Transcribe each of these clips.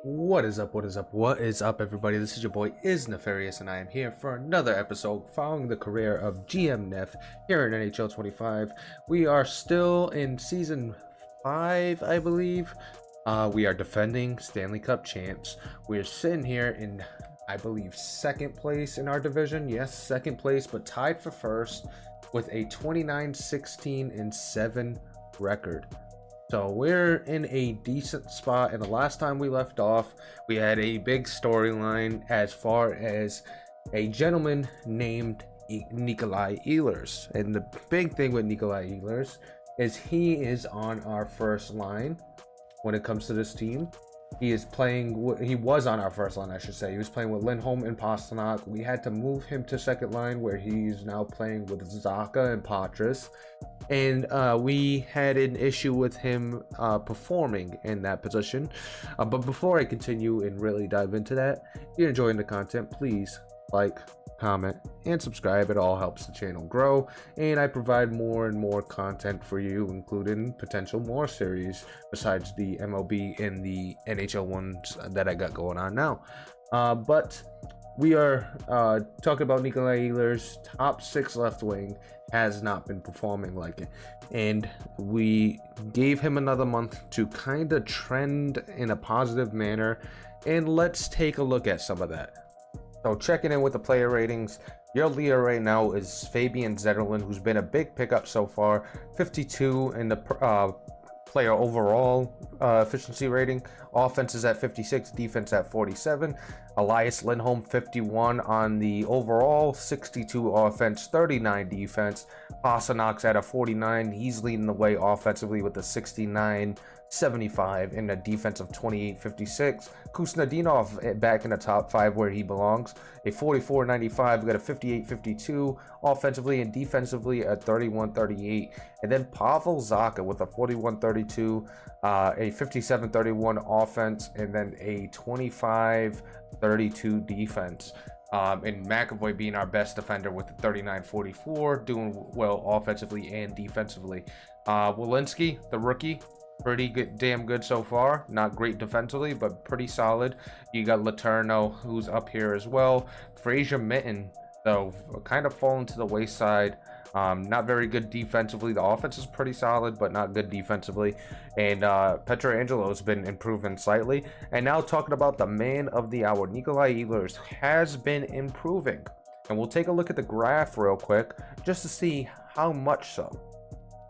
What is up? What is up? What is up, everybody? This is your boy Is Nefarious, and I am here for another episode following the career of GM Nef here in NHL 25. We are still in season 5, I believe. We are defending Stanley Cup champs. We are sitting here in, I believe, second place in our division. Yes, second place, but tied for first with a 29-16-7 record. So we're in a decent spot, and the last time we left off, we had a big storyline as far as a gentleman named Nikolai Ehlers. And the big thing with Nikolai Ehlers is he is on our first line when it comes to this team. He was on our first line, I should say. He was playing with Lindholm and Pastrnak. We had to move him to second line, where he's now playing with Zacha and Patras. And we had an issue with him performing in that position. But before I continue and really dive into that, if you're enjoying the content, please like, comment, and subscribe. It all helps the channel grow, and I provide more and more content for you, including potential more series besides the MLB and the NHL ones that I got going on now. But we are talking about Nikolai Ehlers. Top 6 left wing has not been performing like it, and we gave him another month to kind of trend in a positive manner, and let's take a look at some of that. So checking in with the player ratings, your leader right now is Fabian Zetterlund, who's been a big pickup so far. 52 in the player overall efficiency rating. Offense is at 56, defense at 47. Elias Lindholm 51 on the overall, 62 offense, 39 defense. Pasternak's at a 49. He's leading the way offensively with a 69-75 in a defense of 28-56. Kuznetsov back in the top 5 where he belongs, a 44-95. We got a 58-52 offensively and defensively at 31-38. And then Pavel Zacha with a 41-32, a 57-31 offense, and then a 25-32 defense. And McAvoy being our best defender with a 39-44, doing well offensively and defensively. Walensky, the rookie, pretty good, damn good so far. Not great defensively, but pretty solid. You got Letourneau, who's up here as well. Fraser Mitten, though, kind of fallen to the wayside. Not very good defensively. The offense is pretty solid, but not good defensively. And Pietrangelo has been improving slightly. And now talking about the man of the hour, Nikolai Ehlers has been improving. And we'll take a look at the graph real quick just to see how much so.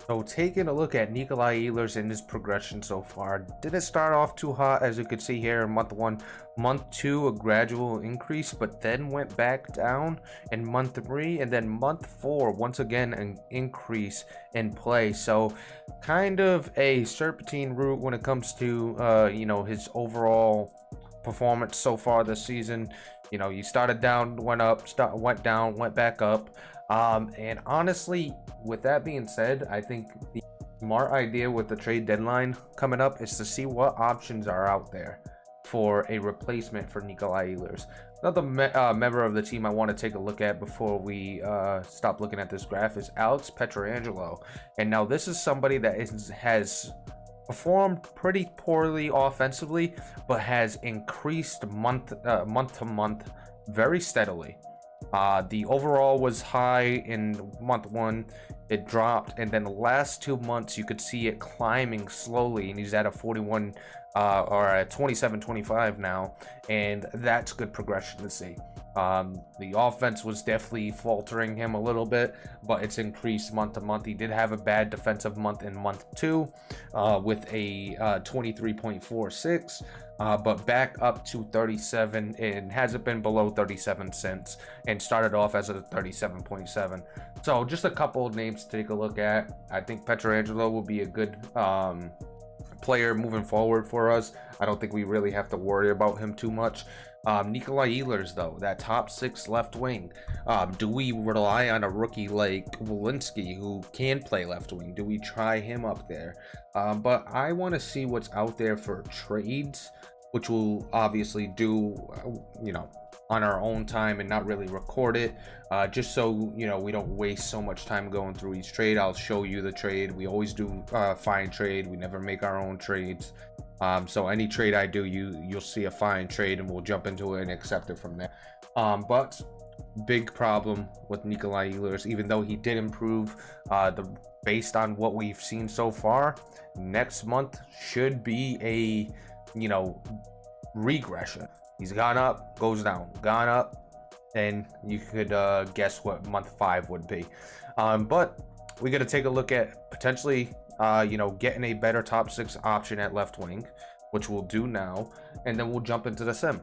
So taking a look at Nikolai Ehlers in his progression so far, didn't start off too hot, as you can see here in month 1. Month 2, a gradual increase, but then went back down in month 3, and then month 4, once again an increase in play. So kind of a serpentine route when it comes to his overall performance so far this season. You know, you started down, went up, went down, went back up. And honestly, with that being said, I think the smart idea with the trade deadline coming up is to see what options are out there for a replacement for Nikolai Ehlers. Another member of the team I want to take a look at before we stop looking at this graph is Alex Pietrangelo. And now this is somebody that has performed pretty poorly offensively, but has increased month to month very steadily. The overall was high in month 1, it dropped, and then the last 2 months you could see it climbing slowly, and he's at a 41 or a 27-25 now, and that's good progression to see. The offense was definitely faltering him a little bit, but it's increased month to month. He did have a bad defensive month in month 2 with a 23.46, but back up to 37 and hasn't been below 37 since, and started off as a 37.7. So just a couple of names to take a look at. I think Pietrangelo will be a good player moving forward for us. I don't think we really have to worry about him too much. Nikolai Ehlers, though, that top 6 left wing, do we rely on a rookie like Walensky who can play left wing? Do we try him up there? But I want to see what's out there for trades, which we'll obviously do, on our own time and not really record it, just so we don't waste so much time going through each trade. I'll show you the trade. We always do find trade. We never make our own trades. So any trade I do, you'll see a fine trade, and we'll jump into it and accept it from there. But big problem with Nikolai Ehlers, even though he did improve, based on what we've seen so far, next month should be a regression. He's gone up, goes down, gone up, and you could guess what month 5 would be. But we got to take a look at potentially getting a better top 6 option at left wing, which we'll do now, and then we'll jump into the sim.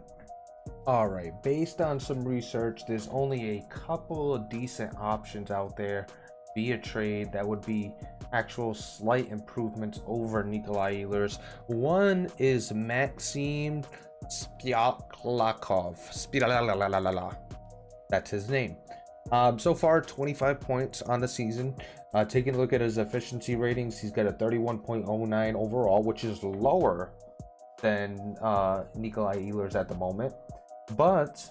All right, based on some research, there's only a couple of decent options out there via trade that would be actual slight improvements over Nikolai Ehlers. One is Maxim Spyaklakov. That's his name. So far, 25 points on the season. Taking a look at his efficiency ratings, he's got a 31.09 overall, which is lower than Nikolai Ehlers at the moment. But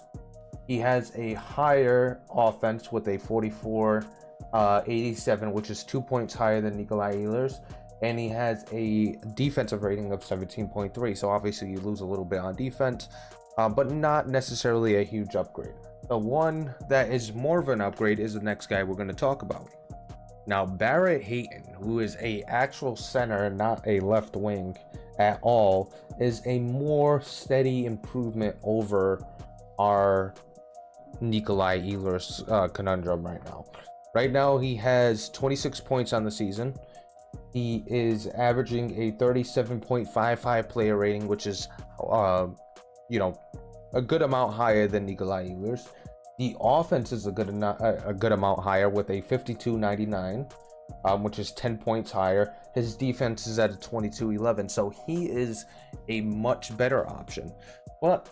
he has a higher offense with a 44.87, which is 2 points higher than Nikolai Ehlers. And he has a defensive rating of 17.3. So obviously you lose a little bit on defense, but not necessarily a huge upgrade. The one that is more of an upgrade is the next guy we're going to talk about. Now, Barrett Hayton, who is a actual center, not a left wing at all, is a more steady improvement over our Nikolai Ehlers conundrum right now. Right now, he has 26 points on the season. He is averaging a 37.55 player rating, which is, a good amount higher than Nikolai Ehlers. The offense is a good amount higher with a 52.99, which is 10 points higher. His defense is at a 22.11, so he is a much better option. But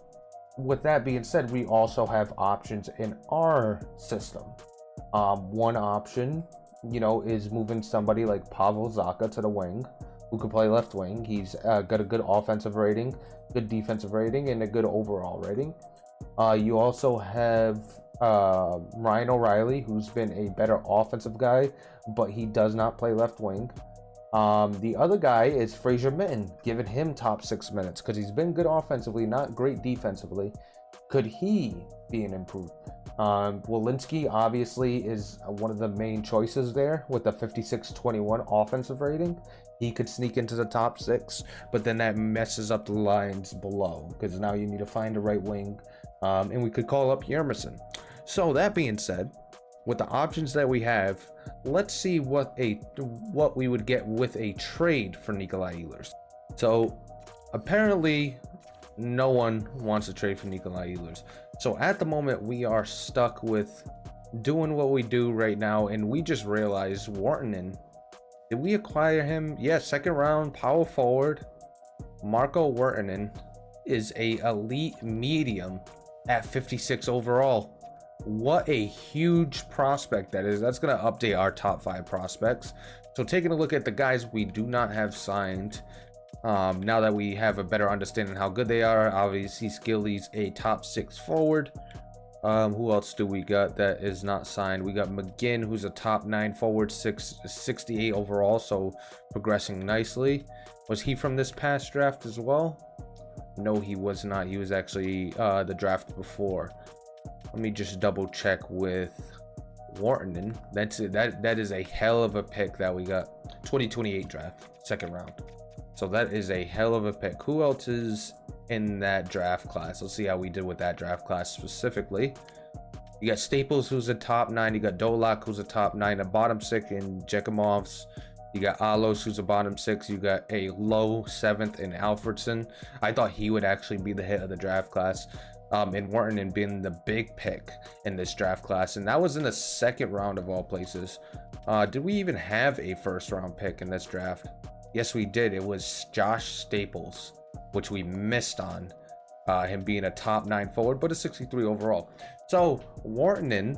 with that being said, we also have options in our system. One option, is moving somebody like Pavel Zacha to the wing, who can play left wing. He's got a good offensive rating, good defensive rating, and a good overall rating. You also have Ryan O'Reilly, who's been a better offensive guy, but he does not play left wing. The other guy is Fraser Mitten, giving him top 6 minutes because he's been good offensively, not great defensively. Could he be an improvement? Walensky obviously is one of the main choices there with a 56.21 offensive rating. He could sneak into the top 6, but then that messes up the lines below because now you need to find a right wing, and we could call up Yermison. So that being said, with the options that we have, let's see what we would get with a trade for Nikolai Ehlers. So apparently no one wants to trade for Nikolai Ehlers. So at the moment we are stuck with doing what we do right now, and we just realized Wartinen. Did we acquire him? Yeah, second round power forward. Marco Wartinen is a elite medium at 56 overall. What a huge prospect that is. That's going to update our top 5 prospects. So taking a look at the guys we do not have signed, now that we have a better understanding how good they are. Obviously Skilly's a top 6 forward. Who else do we got that is not signed? We got McGinn, who's a top 9 forward, 68 overall, so progressing nicely. Was he from this past draft as well? No, he was not. He was actually the draft before. Let me just double check with Wartinen. That's it. That is a hell of a pick that we got. 2028 draft, second round. So that is a hell of a pick. Who else is in that draft class? Let's see how we did with that draft class specifically. You got Staples, who's a top 9. You got Dolak, who's a top 9. A bottom 6 in Jekimovs. You got Alos, who's a bottom 6. You got a low 7th in Alfredson. I thought he would actually be the hit of the draft class. And Wartinen being the big pick in this draft class. And that was in the second round of all places. Did we even have a first round pick in this draft? Yes, we did. It was Josh Staples, which we missed on. Him being a top 9 forward, but a 63 overall. So Wartinen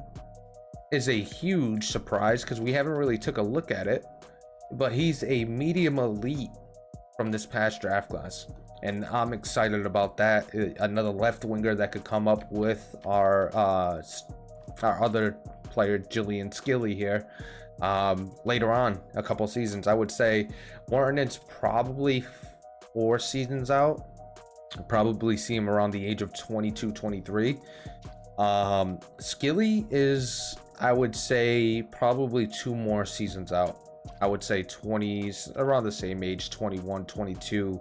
is a huge surprise because we haven't really took a look at it. But he's a medium elite from this past draft class. And I'm excited about that. Another left winger that could come up with our other player, Jillian Skilly here, later on a couple seasons. I would say Wartinen's probably 4 seasons out. Probably see him around the age of 22, 23. Skilly is, I would say, probably 2 more seasons out. I would say 20s, around the same age, 21, 22,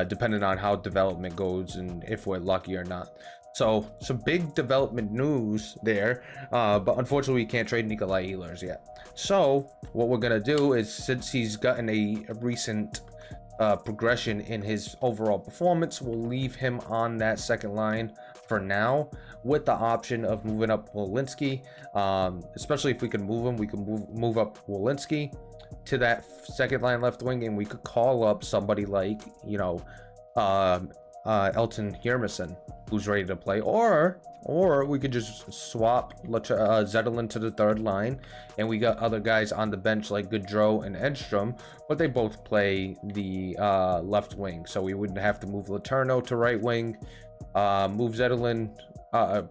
depending on how development goes and if we're lucky or not. So some big development news there, but unfortunately we can't trade Nikolai Ehlers yet. So what we're gonna do is, since he's gotten a recent progression in his overall performance, we'll leave him on that second line for now, with the option of moving up Walensky. Especially if we can move him, we can move up Walensky to that second line left wing, and we could call up somebody like, you know, Elton Hjermison, who's ready to play, or we could just swap Zetterlund to the third line, and we got other guys on the bench like Gaudreau and Edstrom, but they both play the left wing, so we wouldn't have to move Letourneau to right wing, move Zetterlund,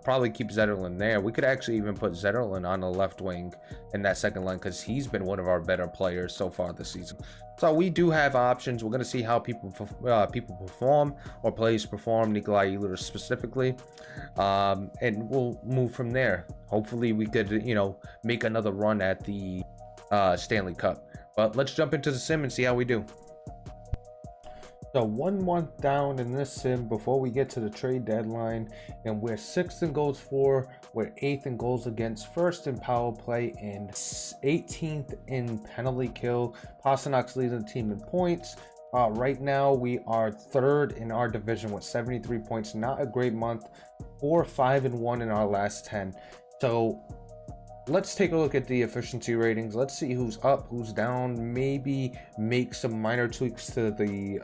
probably keep Zetterlund there. We could actually even put Zetterlund on the left wing in that second line, because he's been one of our better players so far this season. So we do have options. We're going to see how people perform, or players perform, Nikolai Ehlers specifically, and we'll move from there. Hopefully we could, you know, make another run at the Stanley Cup. But let's jump into the sim and see how we do. So 1 month down in this sim before we get to the trade deadline, and we're 6th in goals for, we're 8th in goals against, 1st in power play, and 18th in penalty kill. Pasternak's leading the team in points. Right now we are 3rd in our division with 73 points. Not a great month. 4-5-1 in our last 10. So let's take a look at the efficiency ratings. Let's see who's up, who's down. Maybe make some minor tweaks to the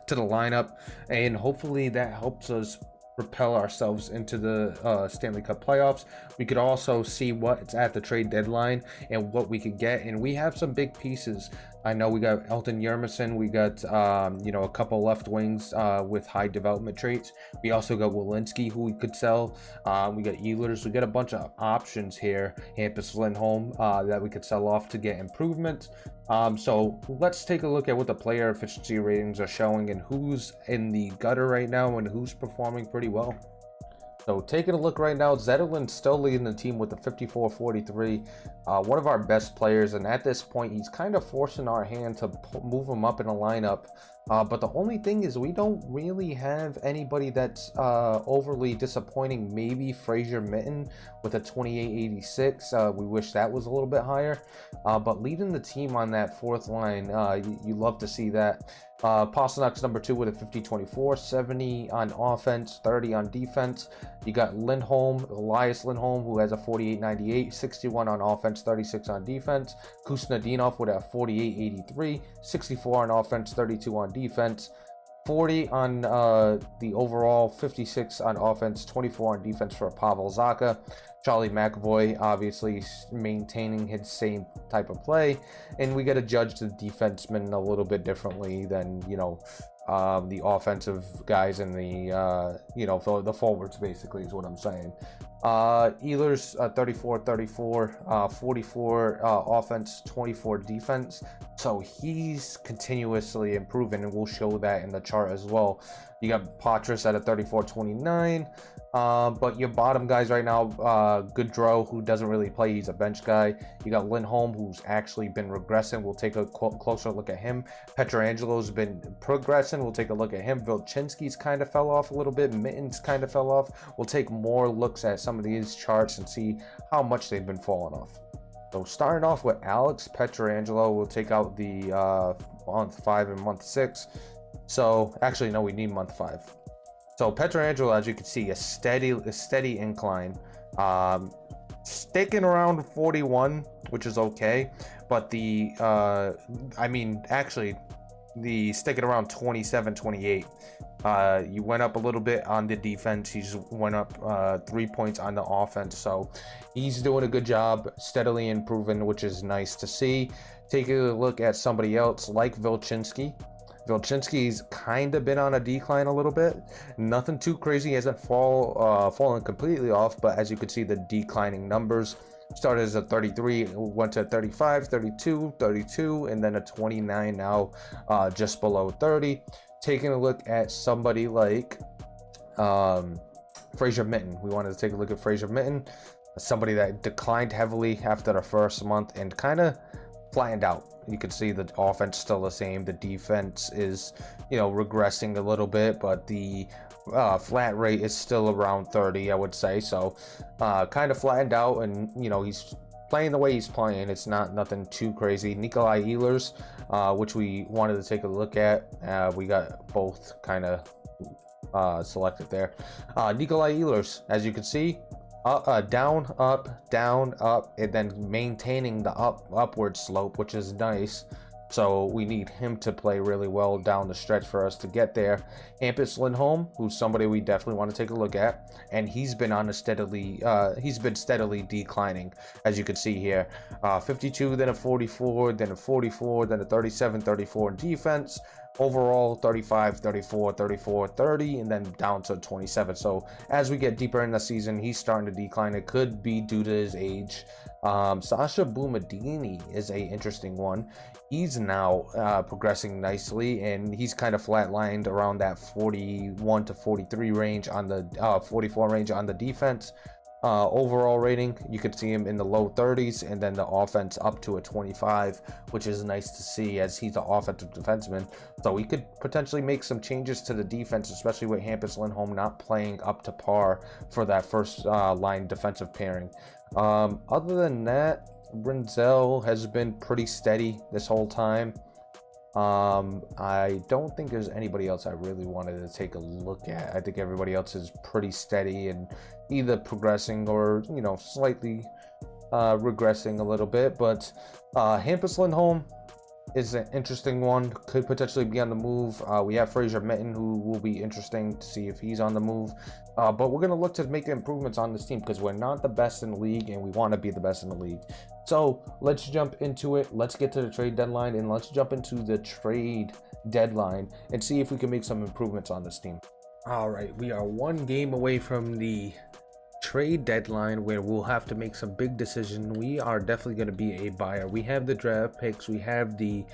lineup, and hopefully that helps us propel ourselves into the Stanley Cup playoffs. We could also see what's at the trade deadline and what we could get, and we have some big pieces. I know we got Elton Hjermison, we got you know, a couple left wings with high development traits. We also got Walensky, who we could sell. We got Ehlers. We got a bunch of options here. Hampus Lindholm that we could sell off to get improvement. So let's take a look at what the player efficiency ratings are showing and who's in the gutter right now and who's performing pretty well. So taking a look right now, Zetterlund's still leading the team with a 54-43, one of our best players, and at this point he's kind of forcing our hand to move him up in a lineup. But the only thing is we don't really have anybody that's overly disappointing. Maybe Fraser Mitten with a 28-86. We wish that was a little bit higher. But leading the team on that 4th line, you love to see that. Pasternak's number 2 with a 50-24, 70 on offense, 30 on defense. You got Lindholm, Elias Lindholm, who has a 48-98, 61 on offense, 36 on defense. Kuznetsov with a 48-83, 64 on offense, 32 on defense. 40 on the overall, 56 on offense, 24 on defense for Pavel Zacha. Charlie McAvoy obviously maintaining his same type of play, and we got to judge the defensemen a little bit differently than, you know, the offensive guys and the you know, the forwards, basically, is what I'm saying. Ehlers 34-34, 44 offense, 24 defense. So he's continuously improving, and we'll show that in the chart as well. You got Patras at a 34-29. But your bottom guys right now, Gaudreau, who doesn't really play, he's a bench guy. You got Lindholm, who's actually been regressing. We'll take a closer look at him. Pietrangelo's been progressing. We'll take a look at him. Vilchinski's kind of fell off a little bit. Mittens kind of fell off. We'll take more looks at some of these charts and see how much they've been falling off. So starting off with Alex Pietrangelo, we'll take out the month 5 and month 6. So actually, no, we need month 5. So Pietrangelo, as you can see, a steady incline, sticking around 41, which is okay. But the I mean, actually, the sticking around 27, 28. You went up a little bit on the defense. He just went up 3 points on the offense. So he's doing a good job, steadily improving, which is nice to see. Taking a look at somebody else like Vilchinski. Vilchinski's kind of been on a decline a little bit. Nothing too crazy, he hasn't fallen completely off, but as you can see, the declining numbers. Started as a 33, went to 35, 32, 32, and then a 29 now, just below 30. Taking a look at somebody like Fraser Mitten. We wanted to take a look at Fraser Mitten, somebody that declined heavily after the first month and kind of flattened out. You can see the offense still the same. The defense is, regressing a little bit, but the flat rate is still around 30, I would say. So kind of flattened out, and he's playing the way he's playing. It's not nothing too crazy. Nikolai Ehlers, which we wanted to take a look at. We got both kind of selected there. Nikolai Ehlers, as you can see, down, up, and then maintaining the upward slope, which is nice. So we need him to play really well down the stretch for us to get there. Hampus Lindholm, who's somebody we definitely want to take a look at, and he's been steadily declining, as you can see here. 52, then a 44, then a 44, then a 37, 34 in defense. Overall 35, 34, 34, 30, and then down to 27. So as we get deeper in the season, he's starting to decline. It could be due to his age. Sasha Boumadini is a interesting one. He's now progressing nicely, and he's kind of flatlined around that 41 to 43 range on the 44 range on the defense. Overall rating, you could see him in the low 30s, and then the offense up to a 25, which is nice to see as he's an offensive defenseman. So we could potentially make some changes to the defense, especially with Hampus Lindholm not playing up to par for that first line defensive pairing. Other than that, Brinzel has been pretty steady this whole time. I don't think there's anybody else I really wanted to take a look at. I think everybody else is pretty steady and either progressing or, slightly regressing a little bit. But Hampus Lindholm is an interesting one, could potentially be on the move. We have Fraser Mitten, who will be interesting to see if he's on the move. But we're going to look to make improvements on this team because we're not the best in the league and we want to be the best in the league. So let's jump into it. Let's get to the trade deadline, and let's jump into the trade deadline and see if we can make some improvements on this team. All right, we are one game away from the trade deadline where we'll have to make some big decisions. We are definitely going to be a buyer. We have the draft picks, we have the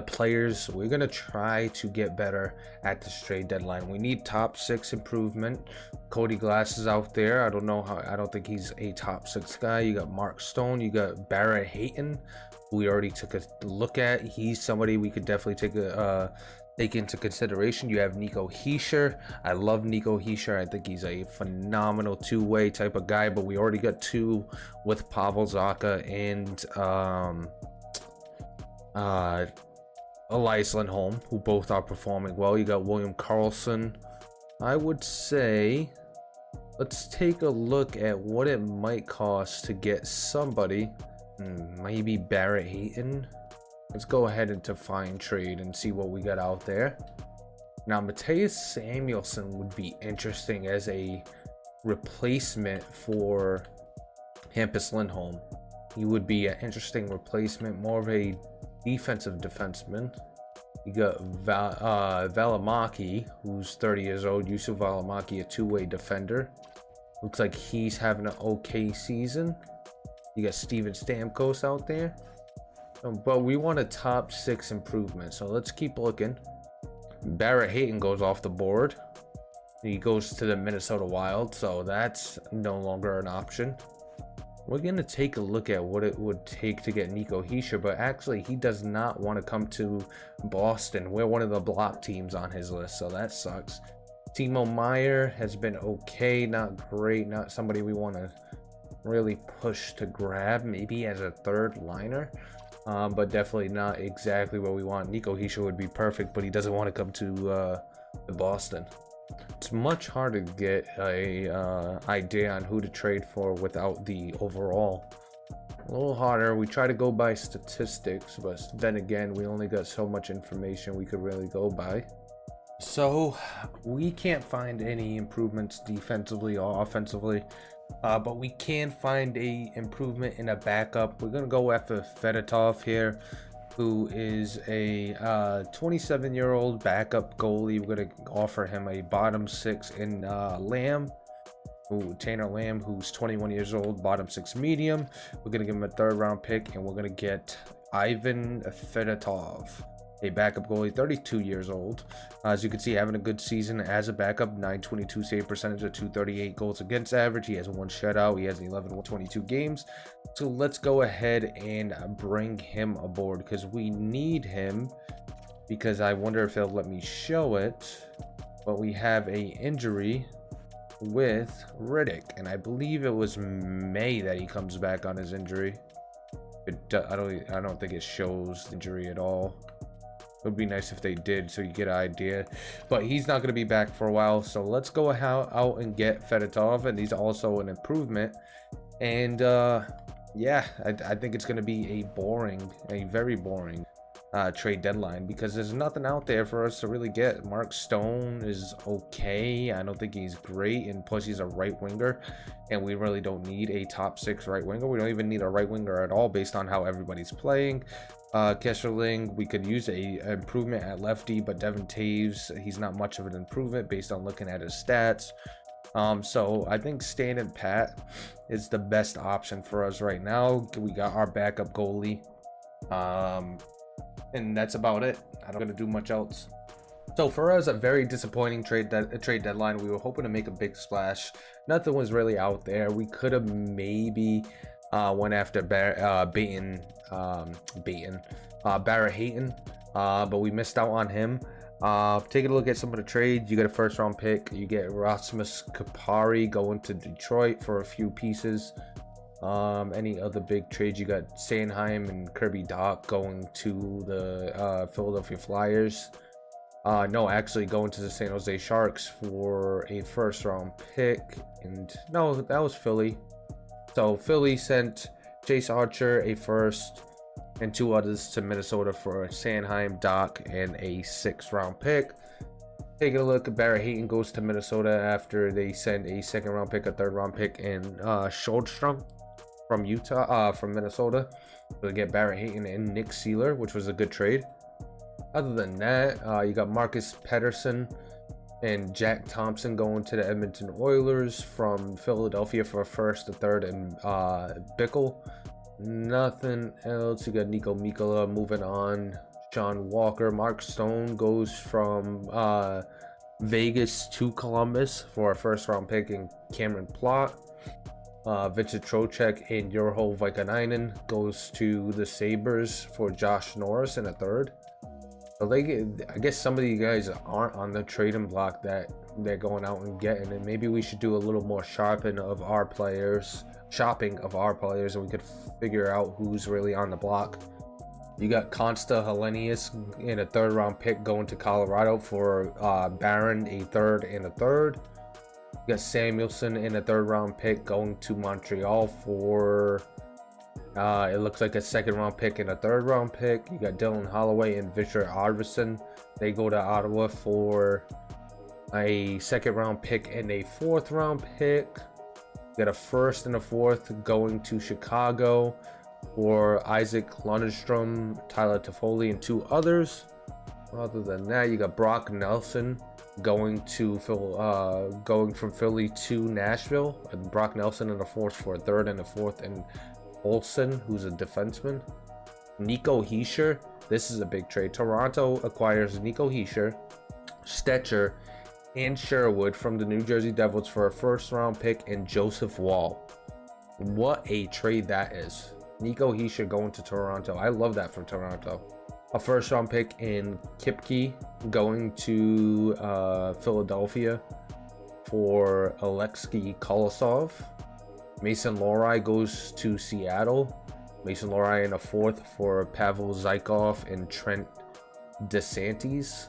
players. We're going to try to get better at this trade deadline. We need top 6 improvement. Cody Glass is out there. I don't think he's a top 6 guy. You got Mark Stone, you got Barrett Hayton, who we already took a look at. He's somebody we could definitely take into consideration. You have Nico Hischier. I love Nico Hischier. I think he's a phenomenal two-way type of guy, but we already got 2 with Pavel Zacha and Elias Lindholm, who both are performing well. You got William Karlsson. I would say let's take a look at what it might cost to get somebody. Maybe Barrett Hayton. Let's go ahead and to find trade and see what we got out there. Now, Mateus Samuelsson would be interesting as a replacement for Hampus Lindholm. He would be an interesting replacement, more of a defensive defenseman. You got Valimaki, who's 30 years old. Yusuf Valimaki, a two-way defender. Looks like he's having an okay season. You got Steven Stamkos out there. But we want a top 6 improvement, so let's keep looking. Barrett Hayton goes off the board. He goes to the Minnesota Wild, so that's no longer an option. We're going to take a look at what it would take to get Nico Hischier, but actually he does not want to come to Boston. We're one of the block teams on his list, so that sucks. Timo Meier has been okay, not great, not somebody we want to really push to grab, maybe as a third liner. But definitely not exactly what we want. Nico Hischier would be perfect, but he doesn't want to come to Boston. It's much harder to get a idea on who to trade for without the overall. A little harder. We try to go by statistics, but then again, we only got so much information we could really go by. So we can't find any improvements defensively or offensively. But we can find a improvement in a backup. We're gonna go after Fedotov here, who is a 27-year-old backup goalie. We're gonna offer him a bottom 6 in Lamb. Tanner Lamb, who's 21 years old, bottom 6 medium. We're going to give him a 3rd round pick, and we're going to get Ivan Fedotov, a backup goalie, 32 years old. As you can see, having a good season as a backup, 922 save percentage, a 238 goals against average. He has 1 shutout. He has 11 22 games. So let's go ahead and bring him aboard because we need him, because I wonder if they'll let me show it. But we have a injury with Riddick, and I believe it was May that he comes back on his injury. I don't think it shows injury at all. It would be nice if they did, so you get an idea. But he's not going to be back for a while, so let's go out and get Fedotov, and he's also an improvement. And yeah, I think it's going to be a very boring trade deadline, because there's nothing out there for us to really get. Mark Stone is okay. I don't think he's great, and plus he's a right winger, and we really don't need a top 6 right winger. We don't even need a right winger at all based on how everybody's playing. Kesserling, we could use a improvement at lefty, but Devin Taves, he's not much of an improvement based on looking at his stats. So I think standing pat is the best option for us right now. We got our backup goalie, and that's about it. I'm not gonna do much else. So for us, a very disappointing trade deadline. We were hoping to make a big splash. Nothing was really out there. We could have maybe went after Barrett Hayton, but we missed out on him. Taking a look at some of the trades, you get a 1st round pick. You get Rasmus Kupari going to Detroit for a few pieces. Any other big trades? You got Sanheim and Kirby Doc going to the Philadelphia Flyers. No, actually going to the San Jose Sharks for a 1st round pick. And no, that was Philly. So Philly sent Chase Archer, a 1st, and 2 others to Minnesota for Sanheim, Doc, and a 6th round pick. Taking a look at Barrett Hayton goes to Minnesota after they send a 2nd round pick, a 3rd round pick, and Sjöldström from Minnesota. So they get Barrett Hayton and Nick Seeler, which was a good trade. Other than that, you got Marcus Pettersson and Jack Thompson going to the Edmonton Oilers from Philadelphia for a 1st, a 3rd, and Bickle. Nothing else. You got Nico Mikkola moving on. Sean Walker. Mark Stone goes from Vegas to Columbus for a 1st round pick and Cameron Plott. Vincent Trocheck and Urho Vaikanainen goes to the Sabres for Josh Norris and a 3rd. So I guess some of you guys aren't on the trading block that they're going out and getting, and maybe we should do a little more shopping of our players, and we could figure out who's really on the block. You got Consta Helenius in a 3rd round pick going to Colorado for Barron, a 3rd, and a 3rd. You got Samuelson in a 3rd round pick going to Montreal for it looks like a 2nd round pick and a 3rd round pick. You got Dylan Holloway and Victor Arvidsson. They go to Ottawa for a 2nd round pick and a 4th round pick. You got a 1st and a 4th going to Chicago for Isaac Lundstrom, Tyler Toffoli, and 2 others. Other than that, you got Brock Nelson going from Philly to Nashville. And Brock Nelson in the 4th for a 3rd and a 4th, and Olsen, who's a defenseman. Nico Hischier, this is a big trade. Toronto acquires Nico Hischier, Stetcher, and Sherwood from the New Jersey Devils for a 1st round pick and Joseph Wall. What a trade that is. Nico Hischier going to Toronto. I love that for Toronto. A 1st round pick in Kipke going to Philadelphia for Alexei Kolosov. Mason Lohrei goes to Seattle. Mason Lohrei in a 4th for Pavel Zykov and Trent DeSantis.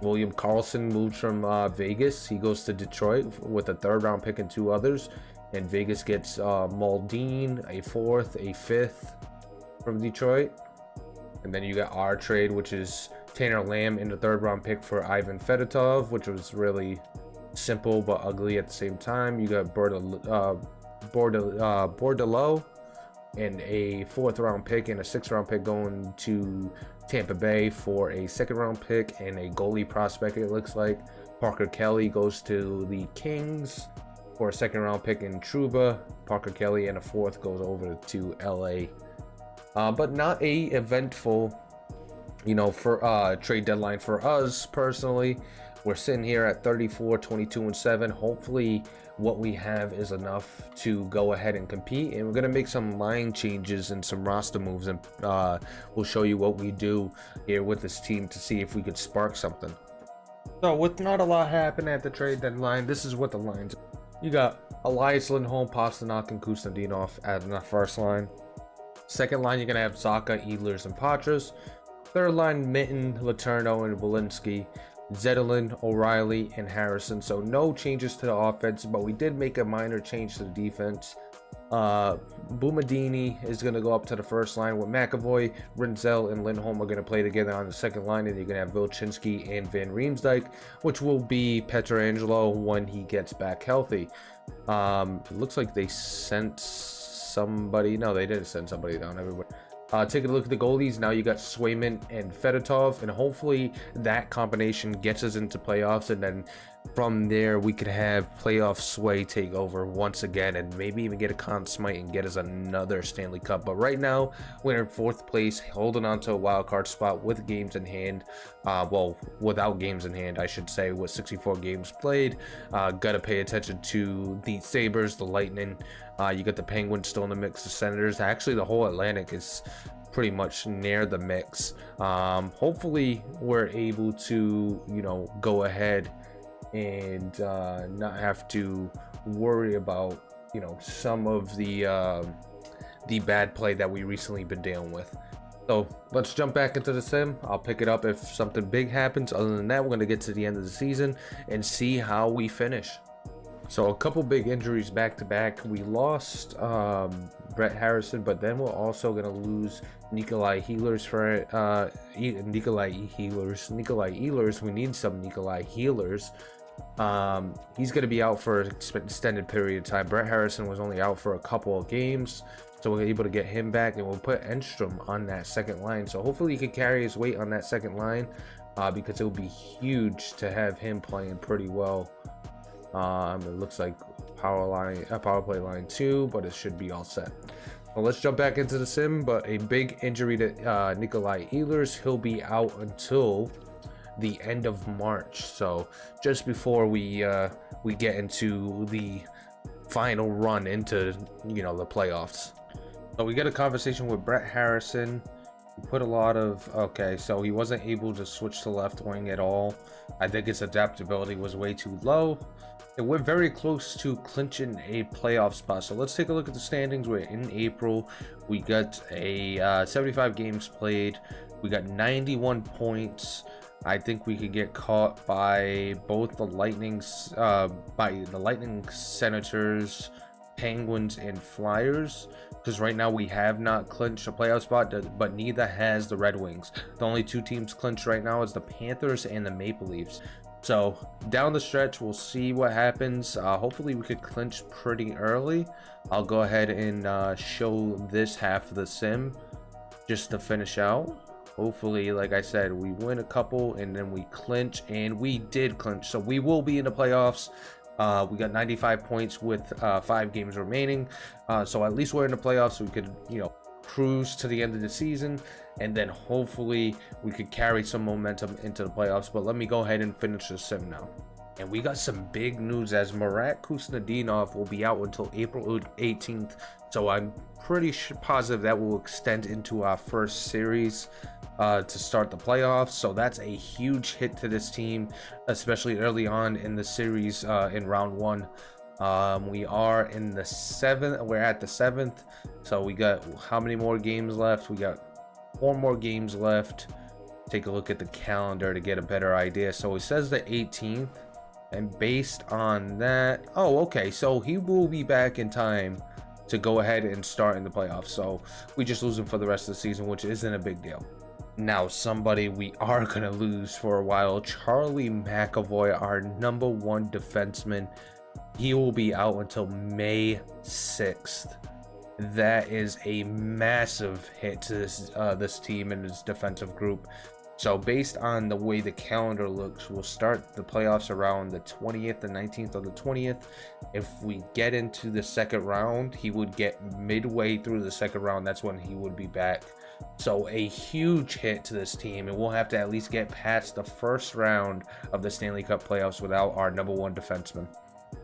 William Karlsson moves from Vegas. He goes to Detroit with a 3rd round pick and 2 others. And Vegas gets Muldean, a 4th, a 5th from Detroit. And then you got our trade, which is Tanner Lamb in the 3rd round pick for Ivan Fedotov, which was really simple but ugly at the same time. You got Bordelot and a 4th round pick and a 6th round pick going to Tampa Bay for a 2nd round pick and a goalie prospect. It looks like Parker Kelly goes to the Kings. for a second round pick in Truba. Parker Kelly, and a fourth goes over to LA. But not a eventful, for trade deadline for us personally. We're sitting here at 34, 22, and 7. Hopefully what we have is enough to go ahead and compete, and we're going to make some line changes and some roster moves, and we'll show you what we do here with this team to see if we could spark something. So with not a lot happening at the trade deadline, this is what the lines. You got Elias Lindholm, Pasternak, and Kustadinov at the first line. Second line, you're going to have Zaka, Ehlers, and Patras. Third line, Mitten, Letourneau, and Walensky. Zetterlund, O'Reilly, and Harrison. So no changes to the offense, but we did make a minor change to the defense. Bumadini is going to go up to the first line with McAvoy. Rinzel and Lindholm are going to play together on the second line, and you're going to have Vilchinski and Van Riemsdyk, which will be Pietrangelo when he gets back healthy. It looks like they sent somebody. No, they didn't send somebody down. Everybody. Take a look at the goalies. Now you got Swayman and Fedotov, and hopefully that combination gets us into playoffs, and then from there we could have playoff Sway take over once again, and maybe even get a Conn Smythe and get us another Stanley Cup. But right now we're in fourth place, holding on to a wild card spot with games in hand. Well, without games in hand, I should say, with 64 games played. Gotta pay attention to the Sabres, the Lightning. You got the Penguins still in the mix, the Senators. Actually, the whole Atlantic is pretty much near the mix. Hopefully we're able to, go ahead and not have to worry about, some of the bad play that we recently been dealing with. So let's jump back into the sim. I'll pick it up if something big happens. Other than that, we're going to get to the end of the season and see how we finish. So a couple big injuries back to back. We lost Brett Harrison, but then we're also going to lose Nikolai Ehlers for Nikolai Ehlers. We need some Nikolai Ehlers. He's going to be out for an extended period of time. Brett Harrison was only out for a couple of games, so we're able to get him back, and we'll put Enstrom on that second line. So hopefully he can carry his weight on that second line, because it will be huge to have him playing pretty well. It looks like power play line 2, but it should be all set. Well, let's jump back into the sim. But a big injury to Nikolai Ehlers. He'll be out until the end of March, so just before we get into the final run into the playoffs. So we get a conversation with Brett Harrison. He put a lot of so he wasn't able to switch to left wing at all. I think his adaptability was way too low, and we're very close to clinching a playoff spot. So let's take a look at the standings. We're in April. We got a 75 games played. We got 91 points. I think we could get caught by both the Lightning, Senators, Penguins, and Flyers, because right now we have not clinched a playoff spot, but neither has the Red Wings. The only two teams clinched right now is the Panthers and the Maple Leafs. So down the stretch, we'll see what happens. Hopefully we could clinch pretty early. I'll go ahead and show this half of the sim just to finish out. Hopefully, like I said, we win a couple and then we clinch, and we did clinch. So we will be in the playoffs. We got 95 points with 5 games remaining. So at least we're in the playoffs, so we could, cruise to the end of the season, and then hopefully we could carry some momentum into the playoffs. But let me go ahead and finish the sim now. And we got some big news, as Marat Kustadinov will be out until April 18th. So I'm pretty positive that will extend into our first series to start the playoffs. So that's a huge hit to this team, especially early on in the series in round 1. We are in the 7th. We're at the 7th. So we got how many more games left? We got 4 more games left. Take a look at the calendar to get a better idea. So it says the 18th. And based on that, so he will be back in time to go ahead and start in the playoffs. So we just lose him for the rest of the season, which isn't a big deal. Now, somebody we are going to lose for a while, Charlie McAvoy, our number 1 defenseman. He will be out until May 6th. That is a massive hit to this team and this defensive group. So based on the way the calendar looks, we'll start the playoffs around the 20th, the 19th, or the 20th. If we get into the second round, he would get midway through the second round. That's when he would be back. So a huge hit to this team, and we'll have to at least get past the first round of the Stanley Cup playoffs without our #1 defenseman.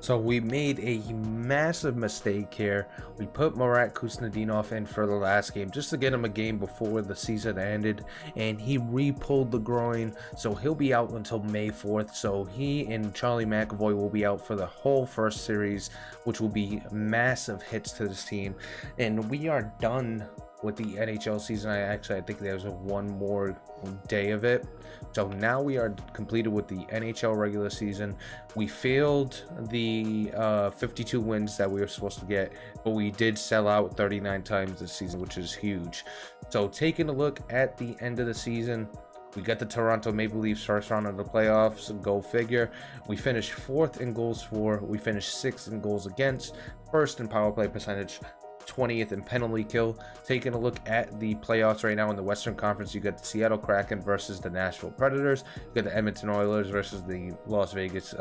So we made a massive mistake here. We put Marat Kuznetsov in for the last game just to get him a game before the season ended, and he re-pulled the groin, so he'll be out until May 4th. So he and Charlie McAvoy will be out for the whole first series, which will be massive hits to this team. And we are done with the NHL season. I think there's one more day of it. So now we are completed with the NHL regular season. We failed the 52 wins that we were supposed to get, but we did sell out 39 times this season, which is huge. So taking a look at the end of the season, we got the Toronto Maple Leafs first round of the playoffs, go figure. We finished 4th in goals for, we finished 6th in goals against, 1st in power play percentage, 20th in penalty kill. Taking a look at the playoffs right now in the Western Conference, you got the Seattle Kraken versus the Nashville Predators. You got the Edmonton Oilers versus the Las Vegas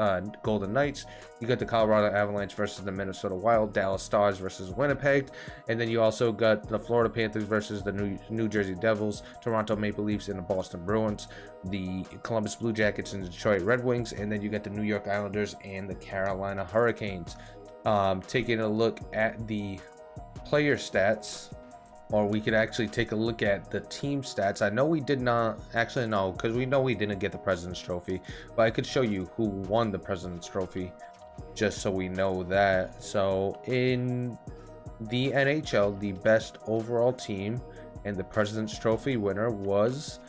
Golden Knights. You got the Colorado Avalanche versus the Minnesota Wild, Dallas Stars versus Winnipeg, and then you also got the Florida Panthers versus the New Jersey Devils, Toronto Maple Leafs and the Boston Bruins, the Columbus Blue Jackets and the Detroit Red Wings, and then you got the New York Islanders and the Carolina Hurricanes. Taking a look at the player stats, or we could actually take a look at the team stats. I know we did not actually know, because we know we didn't get the President's Trophy, but I could show you who won the President's Trophy just so we know that. So in the NHL, the best overall team and the President's Trophy winner was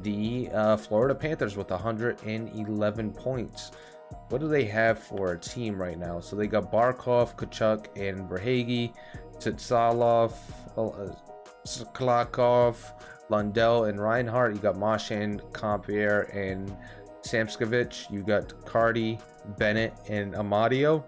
the Florida Panthers with 111 points. What do they have for a team right now? So they got Barkov, Kachuk, and Verhaeghe, Tsitsalov, Sklakov, Lundell, and Reinhardt. You got Marchand, Compier, and Samskovich. You got Cardi, Bennett, and Amadio.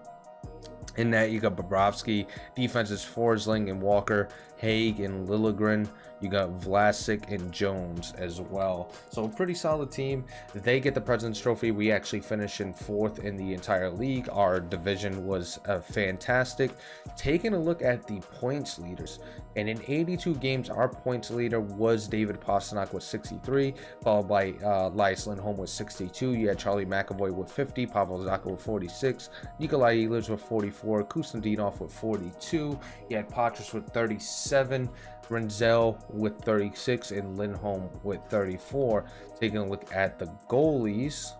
In that, you got Bobrovsky. Defense is Forsling and Walker, Haig and Liljegren. You got Vlasic and Jones as well. So a pretty solid team. They get the President's Trophy. We actually finished in 4th in the entire league. Our division was fantastic. Taking a look at the points leaders, and in 82 games, our points leader was David Pastrnak with 63, followed by Elias Lindholm with 62. You had Charlie McAvoy with 50, Pavel Zacha with 46, Nikolai Ehlers with 44, Kuznetsov with 42. You had Patras with 37, Renzel with 36, and Lindholm with 34. Taking a look at the goalies,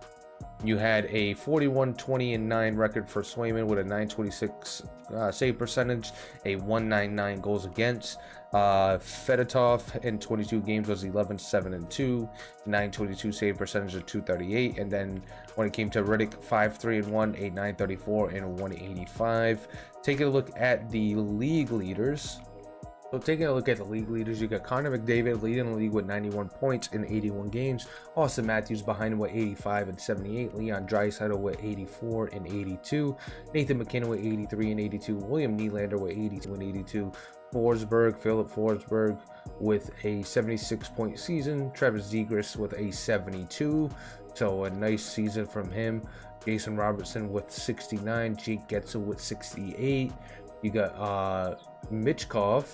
you had a 41-20-9 record for Swayman with a 926 save percentage, a 199 goals against. Fedotov in 22 games was 11-7-2, 922 save percentage of 238, and then when it came to Riddick, 5-3-1, a 934 and a 185. Taking a look at the league leaders. So taking a look at the league leaders, you got Connor McDavid leading the league with 91 points in 81 games. Austin Matthews behind him with 85 and 78. Leon Draisaitl with 84 and 82. Nathan McKinnon with 83 and 82. William Nylander with 82 and 82. Philip Forsberg with a 76-point season. Travis Zegras with a 72. So a nice season from him. Jason Robertson with 69. Jake Getzel with 68. You got Michkov,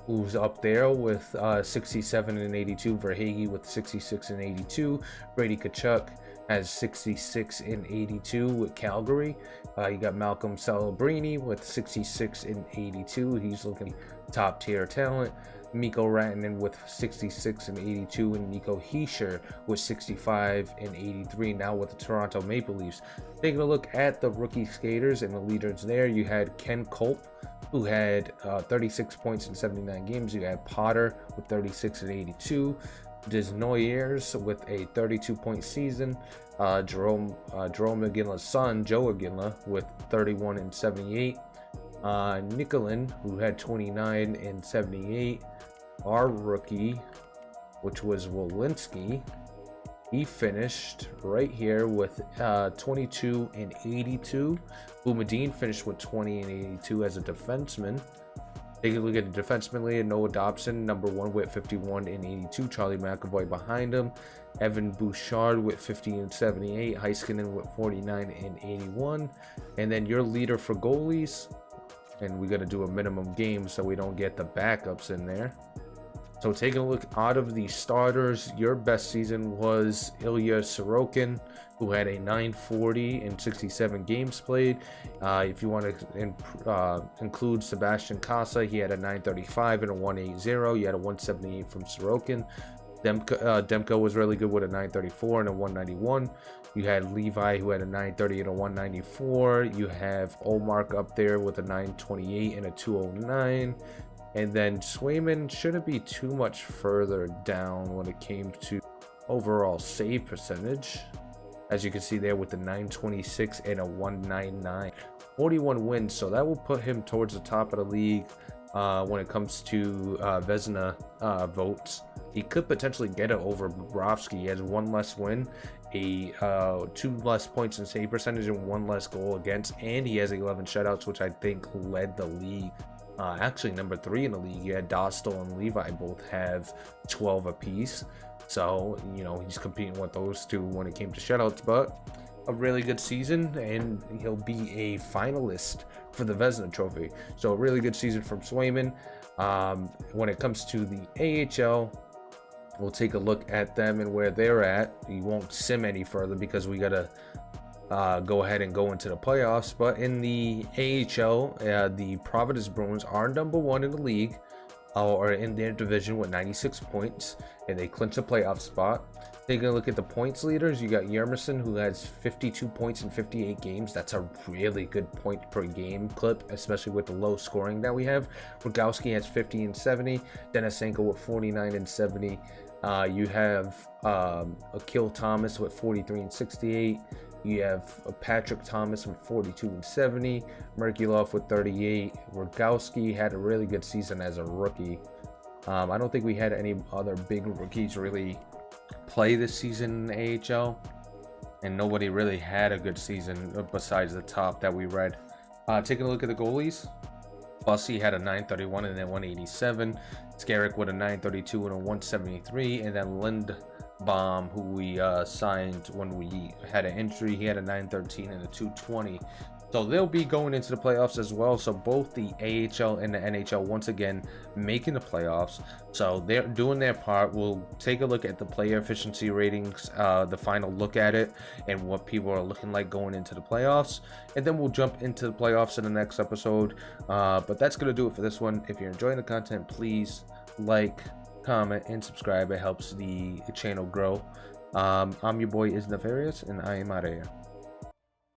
who's up there with 67 and 82. Verhaeghe with 66 and 82. Brady Tkachuk has 66 and 82 with Calgary. You got Malcolm Celebrini with 66 and 82. He's looking top tier talent. Mikko Rantanen with 66 and 82, and Nico Hischier with 65 and 83, now with the Toronto Maple Leafs. Taking a look at the rookie skaters and the leaders there, you had Ken Kulp, who had 36 points in 79 games. You had Potter with 36 and 82. Desnoyers with a 32-point season. Jerome McGinley's son, Joe McGinley, with 31 and 78. Nicolin, who had 29 and 78. Our rookie, which was Walensky, he finished right here with 22 and 82. Boumediene finished with 20 and 82 as a defenseman. Take a look at the defenseman leader, Noah Dobson, number 1 with 51 and 82. Charlie McAvoy behind him. Evan Bouchard with 50 and 78. Heiskanen with 49 and 81. And then your leader for goalies. And we're going to do a minimum game so we don't get the backups in there. So taking a look out of the starters, your best season was Ilya Sorokin, who had a 940 and 67 games played. If you want to include Sebastian Casa, he had a 935 and a 180. You had a 178 from Sorokin. Demko was really good with a 934 and a 191. You had Levi, who had a 930 and a 194. You have Olmark up there with a 928 and a 209. And then Swayman shouldn't be too much further down when it came to overall save percentage. As you can see there with the 926 and a 199. 41 wins, so that will put him towards the top of the league when it comes to Vezina votes. He could potentially get it over Bobrovsky. He has 1 less win, 2 less points in save percentage, and 1 less goal against. And he has 11 shutouts, which I think led the league. Actually, number 3 in the league, you had Dostal and Levi both have 12 apiece. So, you know, he's competing with those two when it came to shutouts. But a really good season, and he'll be a finalist for the Vezina Trophy. So, a really good season from Swayman. When it comes to the AHL, we'll take a look at them and where they're at. We won't sim any further because we got to go ahead and go into the playoffs. But in the AHL, the Providence Bruins are number 1 in the league, or in their division with 96 points, and they clinch a playoff spot. Taking a look at the points leaders, you got Yermison, who has 52 points in 58 games. That's a really good point per game clip, especially with the low scoring that we have. Rogowski has 50 and 70. Denisenko with 49 and 70. You have Akil Thomas with 43 and 68. You have Patrick Thomas with 42 and 70, Merkulov with 38. Rogowski had a really good season as a rookie. I don't think we had any other big rookies really play this season in AHL, and nobody really had a good season besides the top that we read. Taking a look at the goalies, Bussy had a 931 and a 187. Skarek with a 932 and a 173, and then Lindbaum, who we signed when we had an injury, he had a 913 and a 220. So they'll be going into the playoffs as well. So both the AHL and the NHL once again making the playoffs. So they're doing their part. We'll take a look at the player efficiency ratings, the final look at it, and what people are looking like going into the playoffs. And then we'll jump into the playoffs in the next episode. But that's going to do it for this one. If you're enjoying the content, please like, comment, and subscribe. It helps the channel grow. I'm your boy Is Nefarious, and I am out of here.